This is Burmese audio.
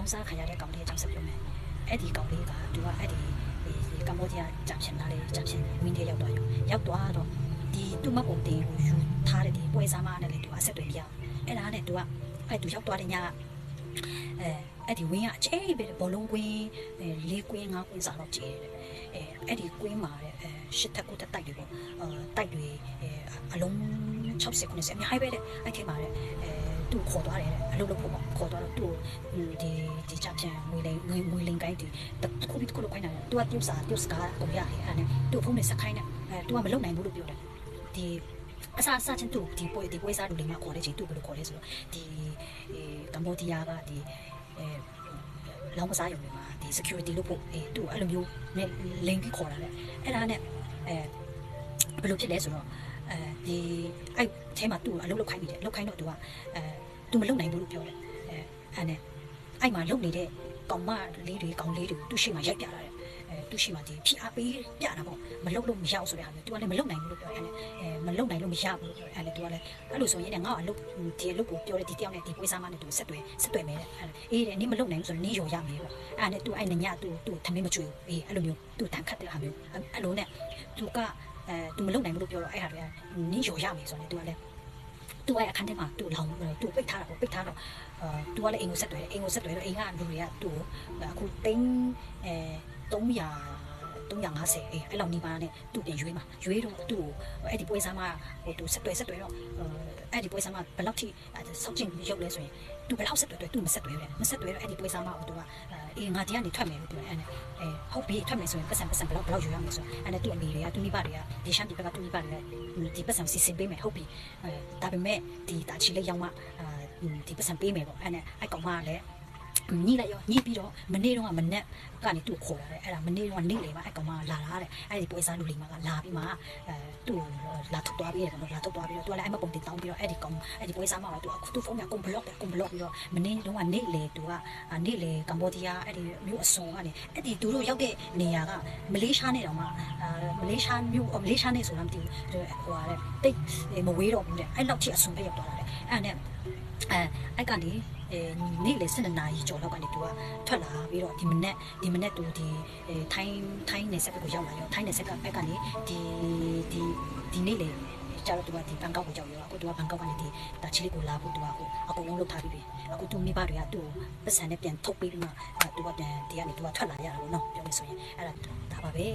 ရောင်းစားခံရတဲ့ကောင်လေးအကြောင်းဆက်ပြောမယ်အဲ့ဒီကောင်လေးကသူကအဲ့ဒီကမ္ဘောဒီးယားဂျပ်ရှင်လာလေဂျပ်ရှင်ဝင်းထဲရောက်သွားတော့ဒီသူ့မပုံတင်ကိုယူထားတဲ့ဒီပွဲစားမနဲ့လေသူအဆက်တွေပြအဲ့ဒါနဲ့သူကအဲ့သူရောက်သွားတဲ့ညအဲ့ဒီဝင်းကအကျဲပဲဘောလုံးကွင်း၄ကွင်း၅ကွင်းစာတော့ကျဲတယ်အဲ့ဒီကွင်းမှာရှစ်ထက်ကိုတိုက်တွေပေါ့တိုက်တွေအလုံး60 90အများကြီးပဲတဲ့အဲ့ထဲမှာသူ့ခေါ်သွားတယ်အလုပ်လုပ်ဖို့ပေါ့ခေါ်သွားတော့သူ့ဒီချပြန်ငွေလိမ်ကိုင်းဒီတခုပြီးတခုလောက်ခိုင်းတာသူကတရုတ်စကားကိုရတယ်အဲ့နဲ့သူ့ဖုန်းနဲ့ဆက်ခိုင်းတယ်သူကမလုပ်နိုင်ဘူးလို့ပြောတယ်ဒီအစားချင်းသူဒီပွဲစားလူတွေမှာခေါ်တဲ့ချိန်သူ့ဘယ်လိုခေါ်လဲဆိုတော့ဒီကမ္ဘောဒီးယားကဒီလောင်းကစားရုံတွေမှာဒီ security လုပ်ဖို့သူ့အဲ့လိုမျိုးနဲ့ link ပြီးခေါ်လာတယ်အဲ့ဒါနဲ့ဘယ်လိုဖြစ်လဲဆိုတော့ဒီအဲ့အဲမှာသူ့အလုပ်လုပ်ခိုင်းနေတယ်လုပ်ခိုင်းတော့သူကသူမလုပ်နိုင်ဘူးလို့ပြောတယ်အဲ့နဲ့အဲ့မှာလုပ်နေတဲ့ကောင်မလေးတွေကောင်လေးတွေသူ့ရှိမှရိုက်ပြလာတယ်သူ့ရှိမှဒီဖြီအားပေးပြတာပေါ့မလုပ်လို့မရအောင်ဆိုတဲ့ဟာမျိုးသူကလည်းမလုပ်နိုင်ဘူးလို့ပြောတယ်မလုပ်နိုင်လို့မရဘူးလို့ပြောတယ်သူကလည်းအဲ့လိုဆိုရင်ငါ့အလုပ်ဒီအလုပ်ကိုပြောတယ်ဒီတယောက်နဲ့ဒီပွဲစားမနဲ့သူဆက်သွယ်မယ်တဲ့အေးတဲ့နင်းမလုပ်နိုင်ဘူးဆိုတော့နင်းရော်ရမယ်ပေါ့အဲ့နဲ့သူအဲ့ညသူထမင်းမကျွေးဘူးအဲ့လိုမျိုးသူတန်ခတ်တဲ့ဟာမျိုးအဲ့လိုနဲ့သူကသူမလုပ်နိုင်ဘူးလို့ပြောတော့အဲ့ဟာတွေကနင်းရော်ရမယ်ဆိုတော့သူကလည်းသူအဲ့အခန်းထဲမှာသူလောင်သူပိတ်ထားတာပေါ့ပိတ်ထားတော့သူကလည်းအိမ်ကိုဆက်သွယ်တော့အိမ်ကလူတွေကသူ့ကိုအခုသိန်း350အဲ့လောက်နေပါနဲ့သူ့ပြန်ရွေးတော့သူ့အဲ့ဒီပွဲစားမဟိုသူဆက်သွယ်တော့အဲ့ဒီပွဲစားမဘယ်လောက်ထိစောက်ကျင်ရုပ်လဲဆိုရင်သူဘယ်လောက်ဆက်သွယ်သူမဆက်သွယ်တော့အဲ့ဒီပွဲစားမကိုသူကငါဒီကနေထွက်မယ်လို့ပြောတယ်အဲ့ဟုတ်ပြီထွက်မယ်ဆိုရင်ပတ်စံဘယ်လောက်ယူရမလဲဆိုအဲ့နဲ့သူ့အမေတွေကသူ့မိဘတွေကဒီရှမ်းပြည်ဘက်ကသူ့မိဘတွေကဒီပတ်စံစီစဉ်ပေးမယ်ဟုတ်ပြီဒါပေမဲ့ဒီတာချီလေးရောက်မှဒီပတ်စံပေးမယ်ပေါ့အဲ့နဲ့အဲ့ကောင်မကလည်းညှိလိုက်ရောညှိပြီးတော့မနေ့တော့မနေ့ကနေသူ့ခေါ်လာတယ်အဲ့ဒါမနေ့တော့နေ့လေပါအဲ့ကောင်မလာတဲ့အဲ့ဒီပွဲစားလူလေးမကလာပြီးမှသူ့လာထုတ်သွားပြီးတယ်ပေါ့လာထုတ်သွားပြီးတော့သူကလည်းအဲ့မပုံတင်တောင်းပြီးတော့အဲ့ဒီပွဲစားမကသူ့ဖုန်းကကုန်ဘလော့ပြီးတော့မနေ့တော့နေ့လေသူကနေ့လေကမ္ဘောဒီးယားအဲ့ဒီမြို့အစုံကနေအဲ့ဒီသူတို့ရောက်တဲ့နေရာကမလေးရှားနဲ့တောင်မှမလေးရှားနဲ့ဆိုတော့မသိဘူးဟိုကတိတ်မဝေးတော့ဘူးတဲ့အဲ့လောက်ထိအစုံပဲရောက်သွားတာတဲ့အဲ့နဲ့အဲ့ကနေနေ့လေ12နာရီကျော်လောက်ကနေသူကထွက်လာပြီးတော့ဒီမနေ့သူဒီထိုင်းနယ်စပ်ကိုရောက်လာရောထိုင်းနယ်စပ်ကဘက်ကနေဒီနေ့လေကျတော့သူကဒီဘန်ကောက်ကိုရောက်ရောအခုသူကဘန်ကောက်ကနေဒီတာချီလေးကိုလာဖို့သူကအကုန်လုံးလုပ်ထားပြီးပြီအခုသူမိဘတွေကသူ့ပတ်စံနဲ့ပြန်ထုတ်ပြီးမှသူကပြန်ဒီကနေသူကထွက်လာရတာပေါ့နော်ပြောလို့ဆိုရင်အဲ့ဒါပါပဲ